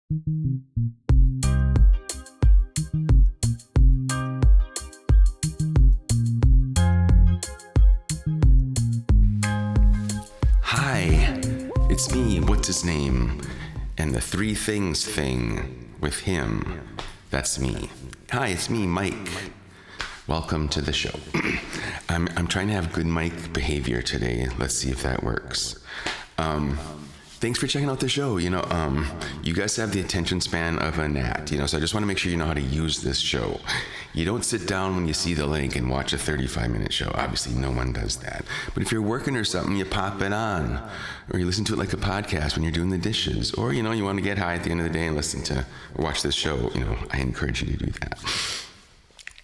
Hi, it's me, what's his name? And the three things thing with him. That's me. Hi, it's me, Mike. Welcome to the show. I'm trying to have good mic behavior today. Let's see if that works. Thanks for checking out the show. You guys have the attention span of a gnat, so I just want to make sure you know how to use this show. You don't sit down when you see the link and watch a 35-minute show. Obviously, no one does that. But if you're working or something, you pop it on. Or you listen to it like a podcast when you're doing the dishes. Or, you want to get high at the end of the day and listen to or watch this show. I encourage you to do that.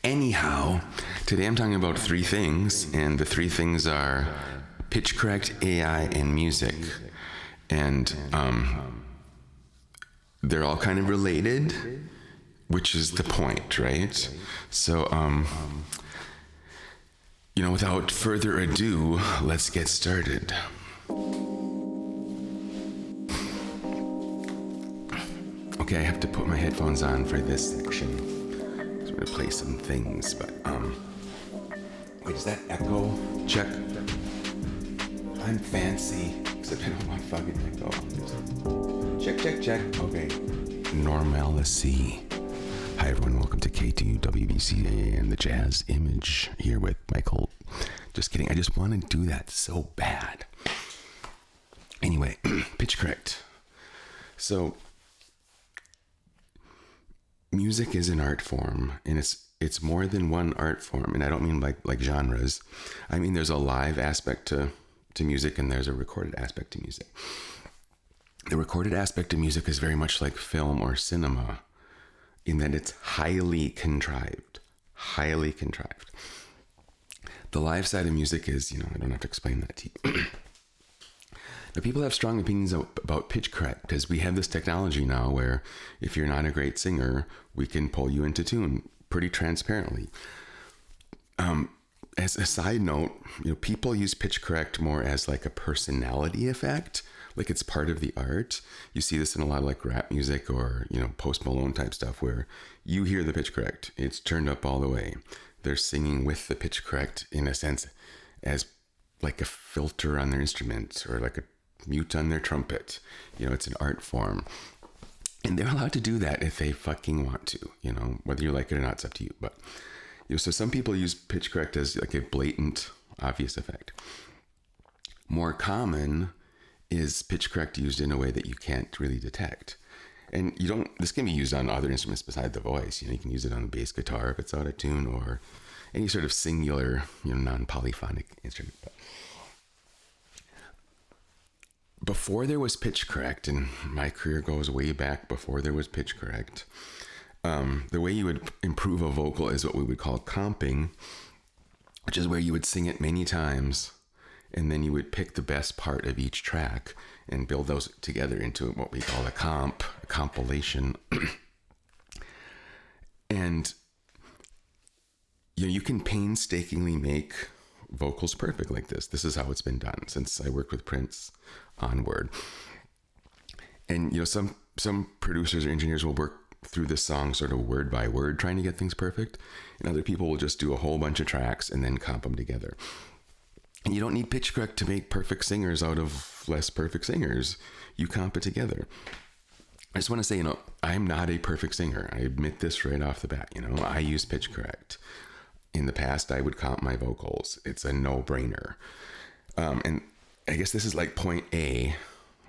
Anyhow, today I'm talking about three things. And the three things are pitch correct, AI, and music. And they're all kind of related, which is the point, right? So, without further ado, let's get started. Okay, I have to put my headphones on for this section. So I'm gonna play some things, but wait, is that echo? Check. I'm fancy. Except I don't want fucking echo. Check. Okay. Normalcy. Hi everyone, welcome to K2WBCA and the Jazz Image here with Michael. Just kidding, I just want to do that so bad. Anyway, pitch correct. So, music is an art form, and it's more than one art form, and I don't mean like genres. I mean there's a live aspect to music and there's a recorded aspect to music. The recorded aspect of music is very much like film or cinema in that it's highly contrived. The live side of music is, I don't have to explain that to you. Now, people have strong opinions about pitch correct because we have this technology now where if you're not a great singer, we can pull you into tune pretty transparently. As a side note, people use pitch correct more as like a personality effect, like it's part of the art. You see this in a lot of like rap music or, Post Malone type stuff where you hear the pitch correct. It's turned up all the way. They're singing with the pitch correct in a sense as like a filter on their instrument or like a mute on their trumpet. It's an art form. And they're allowed to do that if they fucking want to, whether you like it or not, it's up to you. But so some people use pitch correct as like a blatant, obvious effect. More common is pitch correct used in a way that you can't really detect. And this can be used on other instruments beside the voice. You can use it on the bass guitar if it's out of tune or any sort of singular, non-polyphonic instrument. But before there was pitch correct, and my career goes way back before there was pitch correct, the way you would improve a vocal is what we would call comping, which is where you would sing it many times and then you would pick the best part of each track and build those together into what we call a compilation. And you can painstakingly make vocals perfect like this. This is how it's been done since I worked with Prince onward. And some producers or engineers will work through this song sort of word by word trying to get things perfect, and other people will just do a whole bunch of tracks and then comp them together. And you don't need pitch correct to make perfect singers out of less perfect singers. You comp it together. I just want to say, I'm not a perfect singer. I admit this right off the bat. I use pitch correct. In the past, I would comp my vocals. It's a no-brainer. And I guess this is like point A,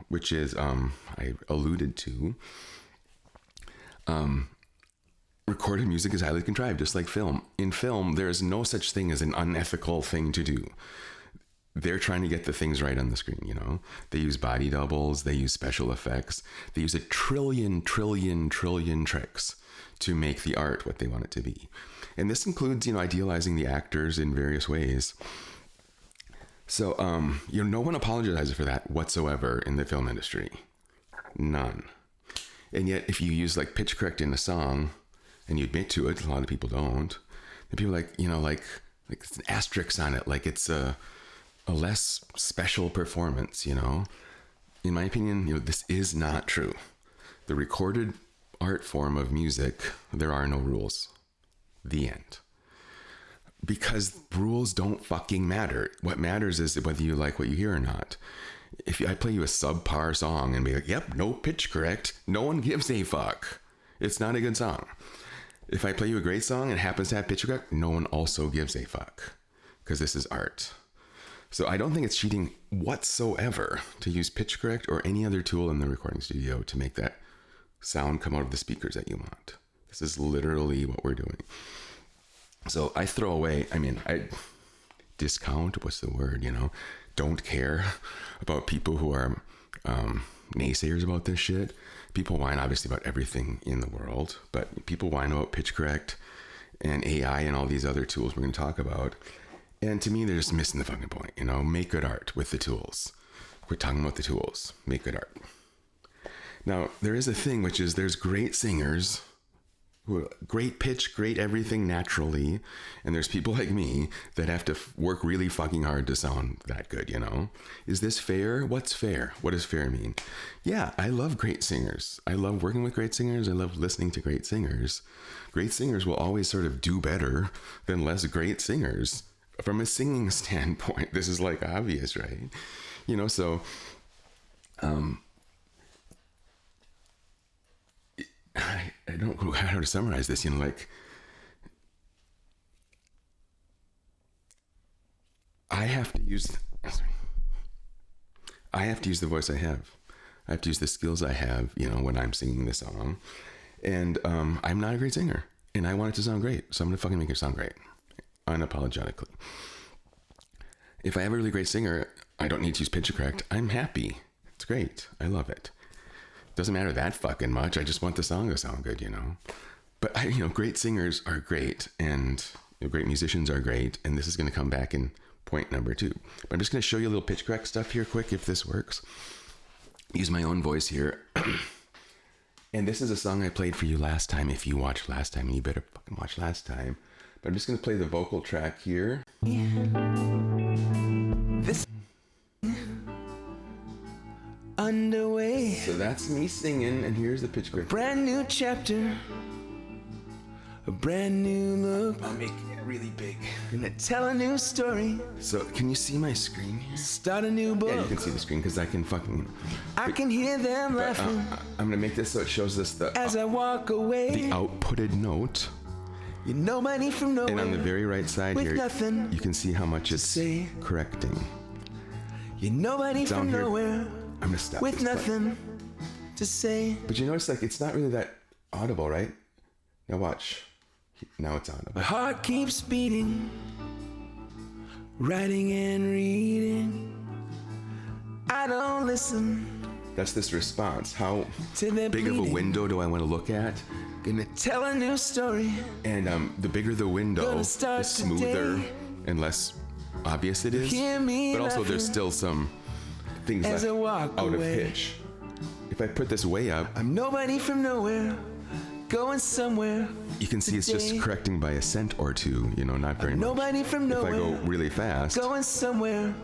which is I alluded to. Recorded music is highly contrived, just like film. In film, there is no such thing as an unethical thing to do. They're trying to get the things right on the screen, They use body doubles, they use special effects, they use a trillion tricks to make the art what they want it to be. And this includes, idealizing the actors in various ways. So, no one apologizes for that whatsoever in the film industry. None. And yet, if you use like pitch correct in a song, and you admit to it, a lot of people don't, then people are like it's an asterisk on it, like it's a less special performance, In my opinion, this is not true. The recorded art form of music, there are no rules. The end. Because rules don't fucking matter. What matters is whether you like what you hear or not. If I play you a subpar song and be like, yep, no pitch correct, no one gives a fuck. It's not a good song. If I play you a great song and it happens to have pitch correct, no one also gives a fuck. Because this is art. So I don't think it's cheating whatsoever to use pitch correct or any other tool in the recording studio to make that sound come out of the speakers that you want. This is literally what we're doing. So I throw away, I discount, what's the word, don't care about people who are naysayers about this shit. People whine obviously about everything in the world, but people whine about pitch correct and AI and all these other tools we're going to talk about. And to me, they're just missing the fucking point, make good art with the tools. Quit talking about the tools, make good art. Now, there is a thing, which is there's great singers who are great pitch, great everything naturally. And there's people like me that have to work really fucking hard to sound that good, Is this fair? What's fair? What does fair mean? Yeah, I love great singers. I love working with great singers. I love listening to great singers. Great singers will always sort of do better than less great singers. From a singing standpoint, this is like obvious, right? So, I don't know how to summarize this, I have to use the voice I have. I have to use the skills I have, when I'm singing the song. And I'm not a great singer, and I want it to sound great. So I'm going to fucking make it sound great. Unapologetically. If I have a really great singer, I don't need to use pitch correct. I'm happy. It's great. I love it. Doesn't matter that fucking much. I just want the song to sound good, But great singers are great, and great musicians are great. And this is going to come back in point number 2. But I'm just going to show you a little pitch correct stuff here quick, if this works. Use my own voice here. And this is a song I played for you last time. If you watched last time, you better fucking watch last time. But I'm just going to play the vocal track here. This underway. So that's me singing, and here's the pitch correct. Brand new chapter, a brand new look. I'm making it really big. Gonna tell a new story. So can you see my screen here? Start a new book. Yeah, you can see the screen because I can fucking. I can hear them laughing. I'm gonna make this so it shows us the as I walk away. The outputted note. You're nobody from nowhere. And on the very right side here, you can see how much it's correcting. You're nobody from nowhere. I'm gonna stop with nothing to say. But you notice, it's not really that audible, right? Now watch. Now it's audible. My heart keeps beating, writing and reading. I don't listen. That's this response. How big of a window do I want to look at? Gonna tell a new story. And the bigger the window, the smoother and less obvious it is. But also there's still some things left out of pitch. If I put this way up, I'm nobody from nowhere, going somewhere. You can see it's just correcting by a cent or two, not very much. Nobody from nowhere. If I go really fast, going somewhere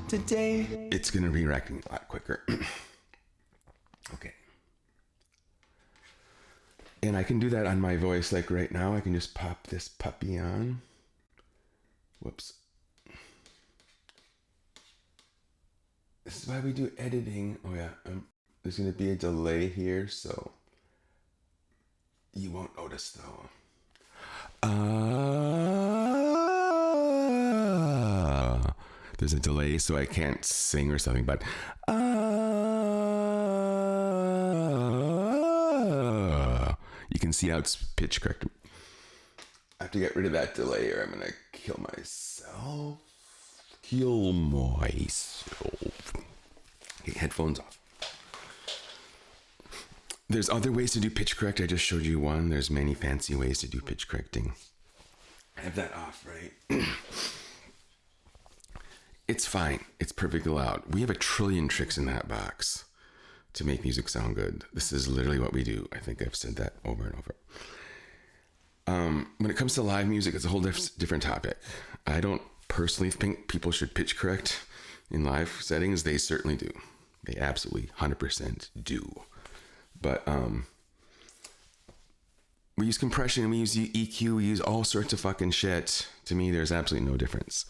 today, it's gonna be correcting a lot quicker. Okay. And I can do that on my voice, like right now. I can just pop this puppy on. Whoops. This is why we do editing. Oh yeah, there's going to be a delay here, so you won't notice though. There's a delay, so I can't sing or something, but you can see how it's pitch correct. I have to get rid of that delay or I'm going to kill myself. Okay, headphones off. There's other ways to do pitch correct. I just showed you one. There's many fancy ways to do pitch correcting. I have that off, right? It's fine. It's perfectly loud. We have a trillion tricks in that box to make music sound good. This is literally what we do. I think I've said that over and over. When it comes to live music, it's a whole different topic. I don't personally think people should pitch correct in live settings. They certainly do. They absolutely 100% do. But we use compression, we use EQ, we use all sorts of fucking shit. To me, there's absolutely no difference.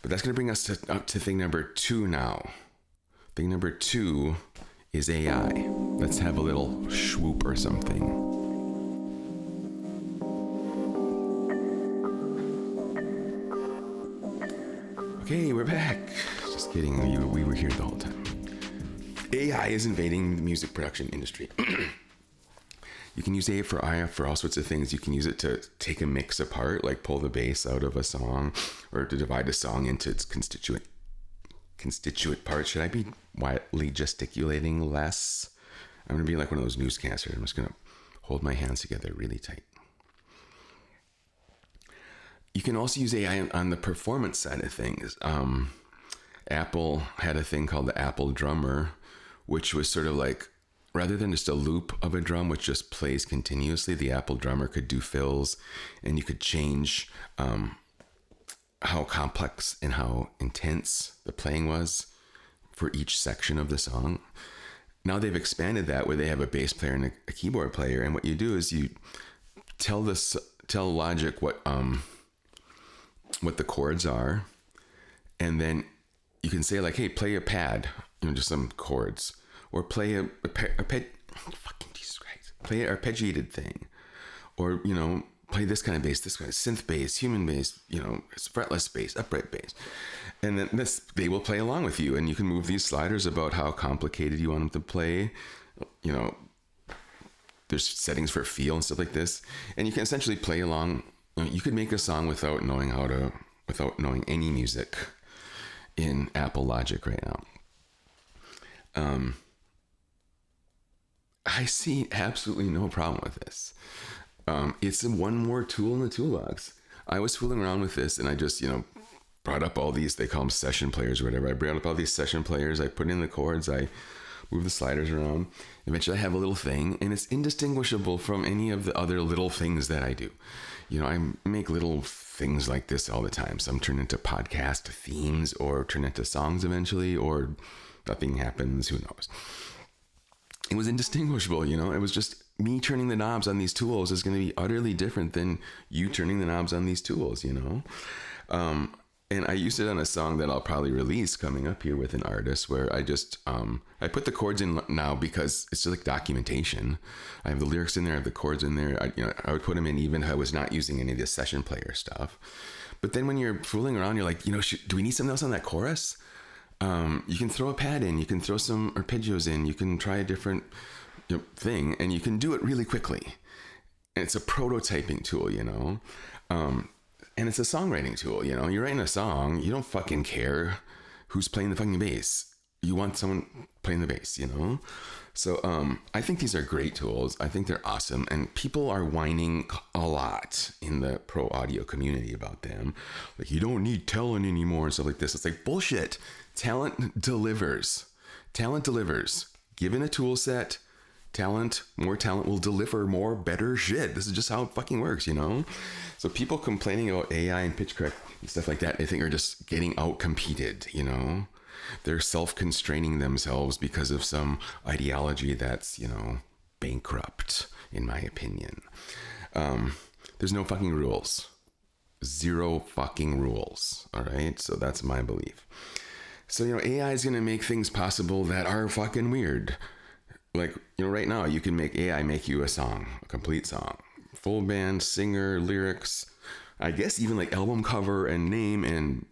But that's going to bring us up to thing number 2 now. Thing number 2 is AI. Let's have a little swoop or something. Okay, we're back. Just kidding, we were here the whole time. AI is invading the music production industry. You can use AI for all sorts of things. You can use it to take a mix apart, like pull the bass out of a song, or to divide a song into its constituent parts. Should I be widely gesticulating less? I'm going to be like one of those newscasters. I'm just going to hold my hands together really tight. You can also use AI on the performance side of things. Apple had a thing called the Apple Drummer, which was sort of like, rather than just a loop of a drum which just plays continuously, the Apple Drummer could do fills, and you could change how complex and how intense the playing was for each section of the song. Now they've expanded that where they have a bass player and a keyboard player, and what you do is you tell Logic what the chords are, and then you can say like, hey, play a pad, just some chords, or play fucking Jesus Christ, play an arpeggiated thing, or play this kind of bass, this kind of synth bass, human bass, fretless bass, upright bass, and then they will play along with you, and you can move these sliders about how complicated you want them to play. There's settings for feel and stuff like this, and you can essentially play along. You could make a song without knowing any music in Apple Logic right now. I see absolutely no problem with this. It's one more tool in the toolbox. I was fooling around with this, and I just, brought up all these, they call them session players or whatever. I brought up all these session players. I put in the chords. I move the sliders around. Eventually I have a little thing, and it's indistinguishable from any of the other little things that I do. I make little things like this all the time. Some turn into podcast themes or turn into songs eventually, or nothing happens. Who knows? It was indistinguishable, It was just me turning the knobs on these tools is going to be utterly different than you turning the knobs on these tools, And I used it on a song that I'll probably release coming up here with an artist, where I just, I put the chords in now because it's just like documentation. I have the lyrics in there, I have the chords in there. I would put them in even if I was not using any of the session player stuff. But then when you're fooling around, you're like, do we need something else on that chorus? You can throw a pad in, you can throw some arpeggios in, you can try a different thing, and you can do it really quickly. And it's a prototyping tool, and it's a songwriting tool, You're writing a song, you don't fucking care who's playing the fucking bass. You want someone playing the bass, So I think these are great tools. I think they're awesome. And people are whining a lot in the pro audio community about them. Like, you don't need talent anymore and stuff like this. It's like, bullshit. Talent delivers. Given a tool set, more talent will deliver more better shit. This is just how it fucking works, So people complaining about AI and pitch correct and stuff like that, I think are just getting out competed, They're self-constraining themselves because of some ideology that's, bankrupt, in my opinion. There's no fucking rules. Zero fucking rules. All right. So that's my belief. So, AI is going to make things possible that are fucking weird. Like, right now you can make AI make you a song, a complete song, full band, singer, lyrics, I guess even like album cover and name and,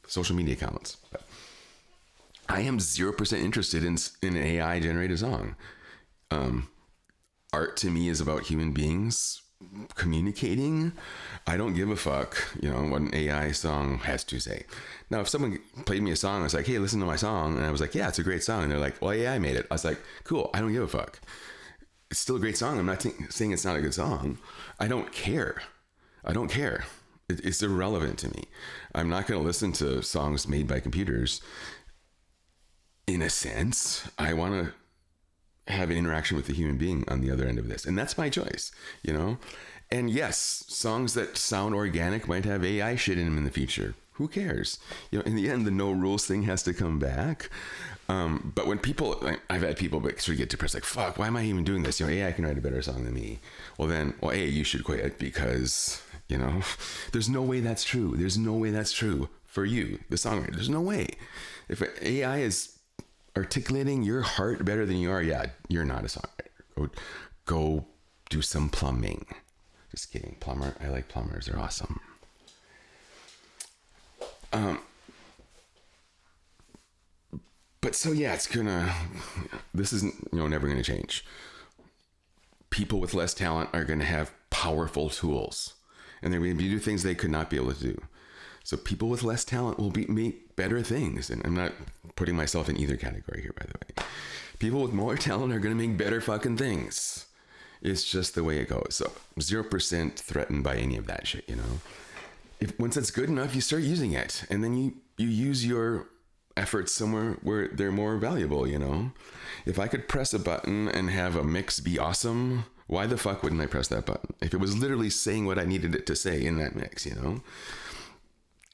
social media accounts. But I am 0% interested in an AI generated song. Art to me is about human beings communicating. I don't give a fuck, what an AI song has to say. Now, if someone played me a song, I was like, hey, listen to my song. And I was like, yeah, it's a great song. And they're like, well, AI made it. I was like, cool. I don't give a fuck. It's still a great song. I'm not saying it's not a good song. I don't care. It's irrelevant to me. I'm not going to listen to songs made by computers. In a sense, I want to have an interaction with the human being on the other end of this. And that's my choice, And yes, songs that sound organic might have AI shit in them in the future. Who cares? In the end, the no rules thing has to come back. But when people, I've had people sort of get depressed, like, fuck, why am I even doing this? AI can write a better song than me. Well, you should quit because, there's no way that's true. There's no way that's true for you, the songwriter. There's no way. If AI is articulating your heart better than you are, you're not a songwriter. Go do some plumbing. Just kidding. I like plumbers. They're awesome. But so this isn't, never gonna change. People with less talent are gonna have powerful tools, and they're gonna do things they could not be able to do. So people with less talent will make better things. And I'm not putting myself in either category here, by the way. People with more talent are gonna make better fucking things. It's just the way it goes. So 0% threatened by any of that shit, Once it's good enough, you start using it. And then you use your efforts somewhere where they're more valuable, If I could press a button and have a mix be awesome, why the fuck wouldn't I press that button? If it was literally saying what I needed it to say in that mix,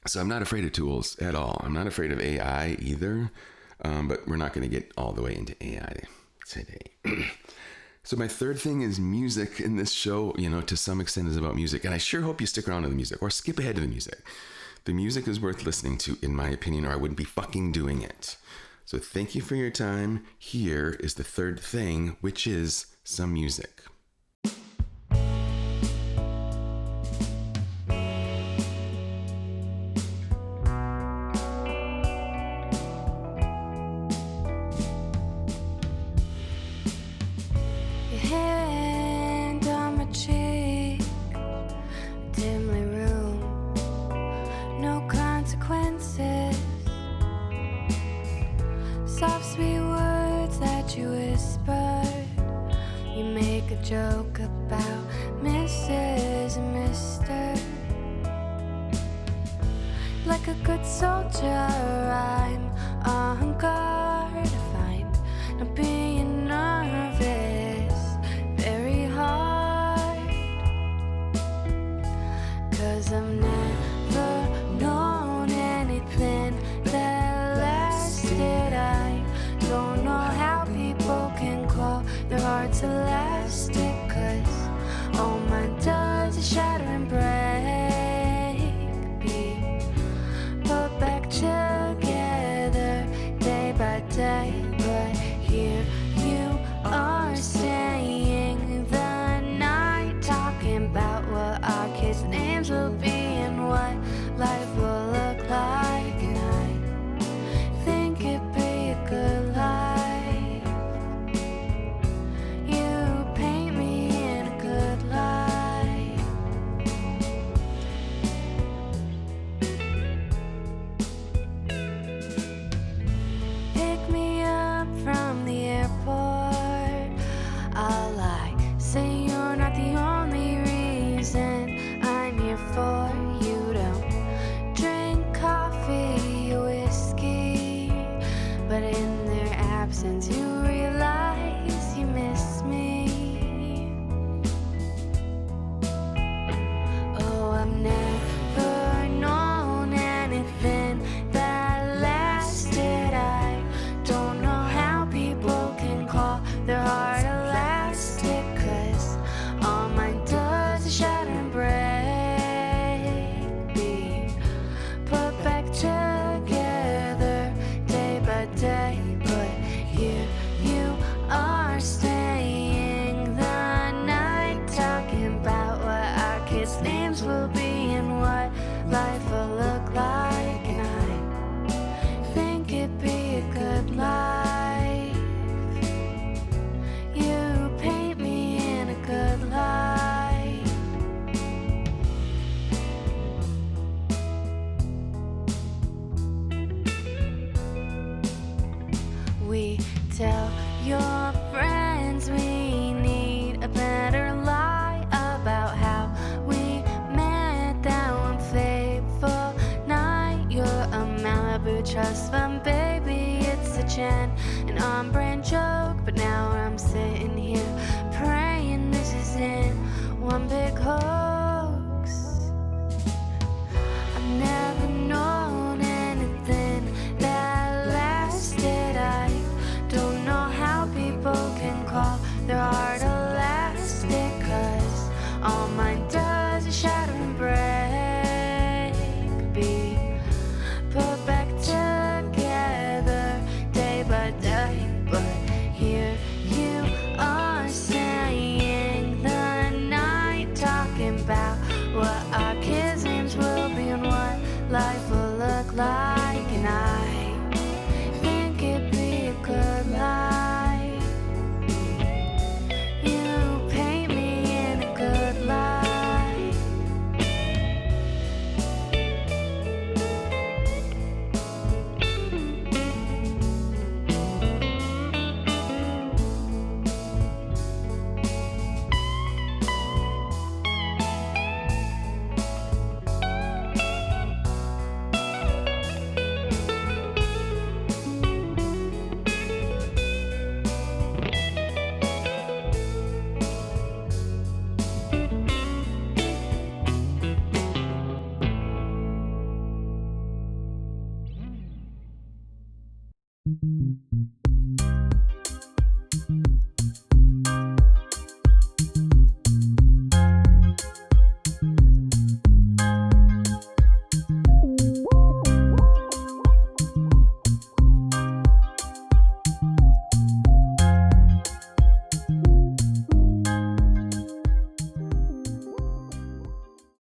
So I'm not afraid of tools at all. I'm not afraid of AI either. But we're not going to get all the way into AI today. So my third thing is music in this show, to some extent is about music. And I sure hope you stick around to the music or skip ahead to the music. The music is worth listening to, in my opinion, or I wouldn't be fucking doing it. So thank you for your time. Here is the third thing, which is some music. Joke about Mrs. and Mr. Like a good soldier, I'm on guard to find not being nervous very hard. 'Cause I've never known anything that lasted. I don't know how people can call their hearts elastic. 'Cause all mine does is shatter and break, be put back together day by day. But here you are staying the night, talking about what our kids' names will be and what life will look like. And I think it'd be a good life. You paint me